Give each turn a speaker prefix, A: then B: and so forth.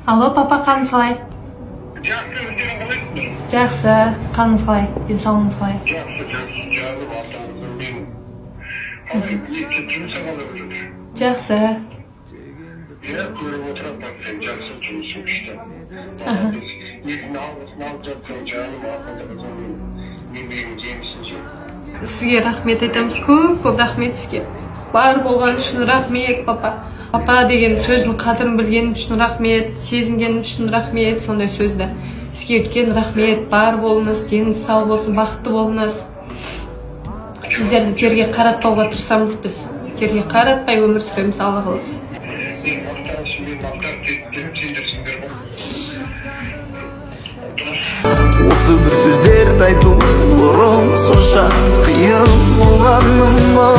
A: Алло, папа, қалыңыз қалай?
B: Жақсы, өздерің қалайсыздар?
A: Жақсы, қалыңыз қалай? Денсаулығыңыз қалай?
B: Жақсы, жазып артыңыздан мен. Қалай, жұмысың қалай болып жатыр?
A: Жақсы.
B: Иә, көріп отырамын, сен жақсы жұмысың күшті. Өзің алғысын алып жатсаң, жаным артыңыздан еңбегің жемісін жеп.
A: Сізге рахмет айтамыз, көп рахмет сізге. Бар болған үшін рахмет, папа. Папа деген сөздің қадірін білген үшін рахмет, сезінген үшін рахмет, сондай сөзді. Сізге үлкен рахмет, бар болыңыз, деніңіз сау болсын, бақытты болыңыз. Сіздерді жерге қаратпауға тырысамыз біз. Жерге қаратпай өмір сүреміз, Алла қаласа.
B: Мен мақтанышымен мақтап сендерсіңдер ғой.
C: Осы бір сөздерді айту бұрын сонша қиын болғаным ба?